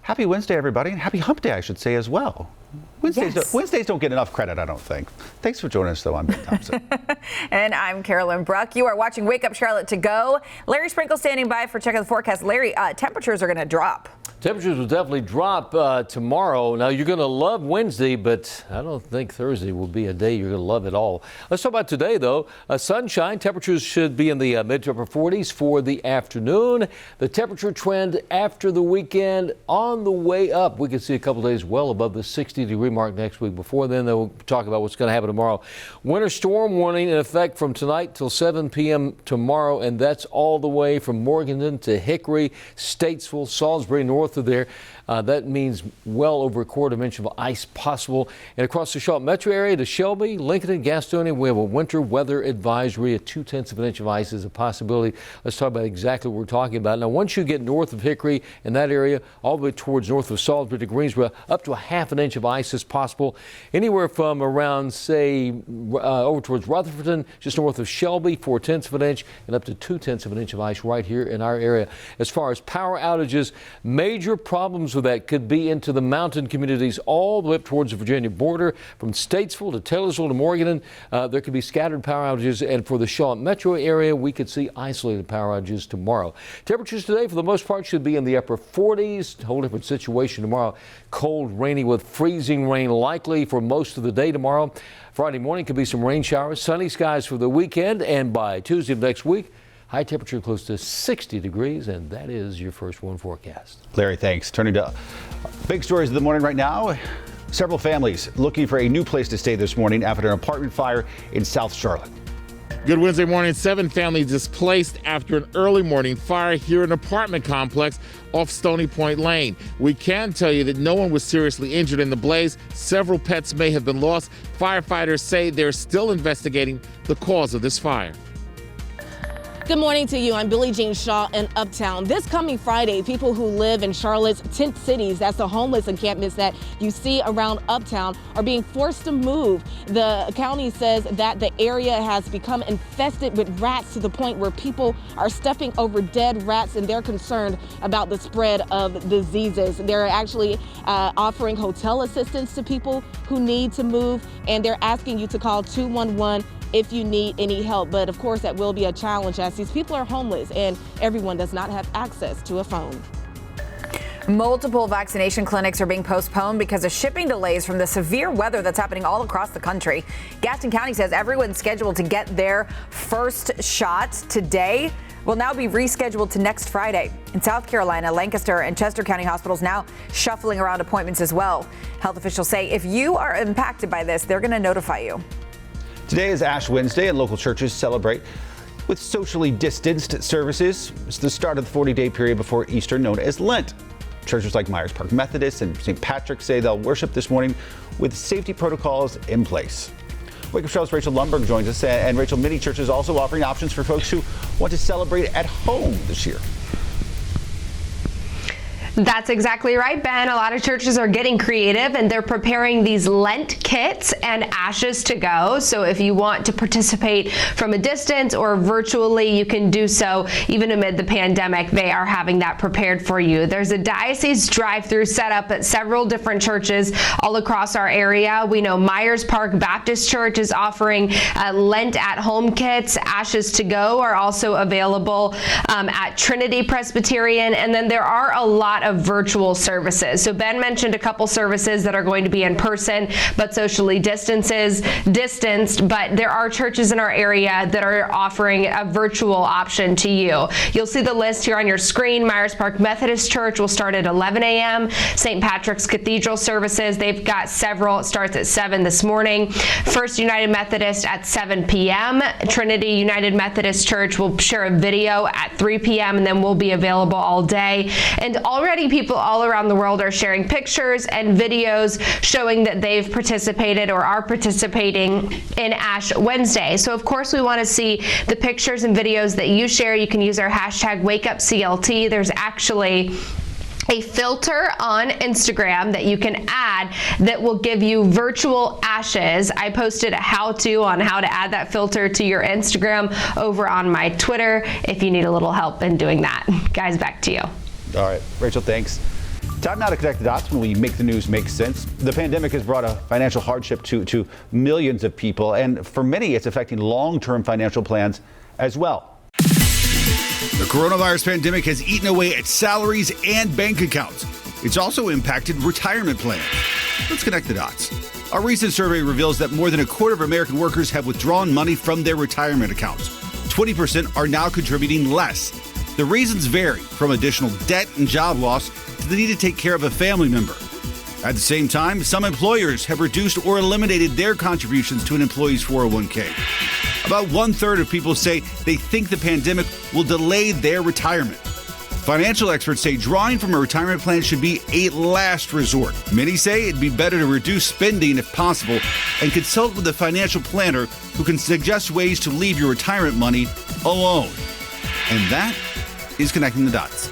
Happy Wednesday, everybody, and happy hump day, I should say, as well. Wednesdays don't get enough credit, I don't think. Thanks for joining us, though. I'm Ben Thompson. And I'm Carolyn Bruck. You are watching Wake Up Charlotte to go. Larry Sprinkle standing by for check of the forecast. Larry, temperatures are going to drop. Temperatures will definitely drop tomorrow. Now, you're going to love Wednesday, but I don't think Thursday will be a day you're going to love at all. Let's talk about today, though. Sunshine. Temperatures should be in the mid to upper 40s for the afternoon. The temperature trend after the weekend on the way up. We could see a couple days well above the 60-degree mark next week. Before then, we'll talk about what's going to happen tomorrow. Winter storm warning in effect from tonight till 7 p.m. tomorrow, and that's all the way from Morganton to Hickory, Statesville, Salisbury, north of there. That means well over a quarter inch of ice possible. And across the Charlotte metro area to Shelby, Lincoln, and Gastonia, we have a winter weather advisory. A 0.2 of an inch of ice is a possibility. Let's talk about exactly what we're talking about. Now, once you get north of Hickory in that area, all the way towards north of Salisbury to Greensboro, up to a 0.5 inch of ice is possible. Anywhere from around, say, over towards Rutherford, just north of Shelby, 0.4 of an inch, and up to 0.2 of an inch of ice right here in our area. As far as power outages, major problems with that could be into the mountain communities all the way up towards the Virginia border, from Statesville to Taylorsville to Morganton. There could be scattered power outages, and for the Charlotte metro area, we could see isolated power outages tomorrow. Temperatures today, for the most part, should be in the upper 40s. Whole different situation tomorrow. Cold, rainy with freezing rain likely for most of the day tomorrow. Friday morning could be some rain showers, sunny skies for the weekend, and by Tuesday of next week, high temperature close to 60 degrees, and that is your first one forecast. Larry, thanks. Turning to big stories of the morning right now. Several families looking for a new place to stay this morning after an apartment fire in South Charlotte. Good Wednesday morning. 7 families displaced after an early morning fire here in an apartment complex off Stony Point Lane. We can tell you that no one was seriously injured in the blaze. Several pets may have been lost. Firefighters say they're still investigating the cause of this fire. Good morning to you. I'm Billie Jean Shaw in Uptown. This coming Friday, people who live in Charlotte's tent cities, that's the homeless encampments that you see around Uptown, are being forced to move. The county says that the area has become infested with rats to the point where people are stepping over dead rats, and they're concerned about the spread of diseases. They're actually offering hotel assistance to people who need to move, and they're asking you to call 211 if you need any help. But of course, that will be a challenge as these people are homeless and everyone does not have access to a phone. Multiple vaccination clinics are being postponed because of shipping delays from the severe weather that's happening all across the country. Gaston County says everyone's scheduled to get their first shot today will now be rescheduled to next Friday. In South Carolina, Lancaster and Chester County hospitals now shuffling around appointments as well. Health officials say if you are impacted by this, they're going to notify you. Today is Ash Wednesday, and local churches celebrate with socially distanced services. It's the start of the 40-day period before Easter, known as Lent. Churches like Myers Park Methodist and St. Patrick's say they'll worship this morning with safety protocols in place. Wake Up Charlotte's Rachel Lundberg joins us, and Rachel, many churches also offering options for folks who want to celebrate at home this year. That's exactly right, Ben. A lot of churches are getting creative and they're preparing these Lent kits and ashes to go. So if you want to participate from a distance or virtually, you can do so even amid the pandemic. They are having that prepared for you. There's a diocese drive-through set up at several different churches all across our area. We know Myers Park Baptist Church is offering Lent at home kits. Ashes to go are also available at Trinity Presbyterian. And then there are a lot of virtual services. So Ben mentioned a couple services that are going to be in person, but socially distanced, but there are churches in our area that are offering a virtual option to you. You'll see the list here on your screen. Myers Park Methodist Church will start at 11 a.m. St. Patrick's Cathedral services, they've got several. It starts at 7 this morning. First United Methodist at 7 p.m. Trinity United Methodist Church will share a video at 3 p.m. and then will be available all day. And already people all around the world are sharing pictures and videos showing that they've participated or are participating in Ash Wednesday. So of course we want to see the pictures and videos that you share. You can use our hashtag WakeUpCLT. There's actually a filter on Instagram that you can add that will give you virtual ashes. I posted a how-to on how to add that filter to your Instagram over on my Twitter if you need a little help in doing that. Guys, back to you. All right, Rachel, thanks. Time now to connect the dots when we make the news make sense. The pandemic has brought a financial hardship to millions of people, and for many, it's affecting long-term financial plans as well. The coronavirus pandemic has eaten away at salaries and bank accounts. It's also impacted retirement plans. Let's connect the dots. A recent survey reveals that more than a quarter of American workers have withdrawn money from their retirement accounts. 20% are now contributing less. The reasons vary, from additional debt and job loss to the need to take care of a family member. At the same time, some employers have reduced or eliminated their contributions to an employee's 401k. About 1/3 of people say they think the pandemic will delay their retirement. Financial experts say drawing from a retirement plan should be a last resort. Many say it'd be better to reduce spending if possible and consult with a financial planner who can suggest ways to leave your retirement money alone. And that is Connecting the Dots.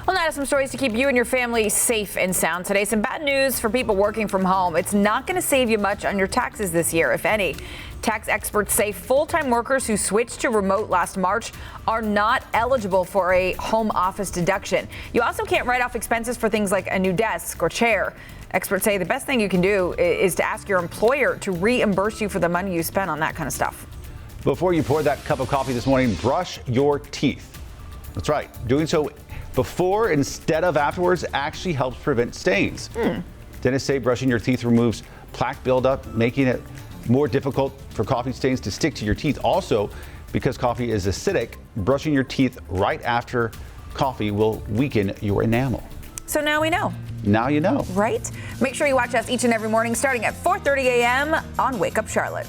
Well, now to some stories to keep you and your family safe and sound today. Some bad news for people working from home. It's not going to save you much on your taxes this year, if any. Tax experts say full-time workers who switched to remote last March are not eligible for a home office deduction. You also can't write off expenses for things like a new desk or chair. Experts say the best thing you can do is to ask your employer to reimburse you for the money you spent on that kind of stuff. Before you pour that cup of coffee this morning, brush your teeth. That's right. Doing so before instead of afterwards actually helps prevent stains. Dentists say brushing your teeth removes plaque buildup, making it more difficult for coffee stains to stick to your teeth. Also, because coffee is acidic, brushing your teeth right after coffee will weaken your enamel. So now we know. Now you know. Right? Make sure you watch us each and every morning starting at 4:30 a.m. on Wake Up Charlotte.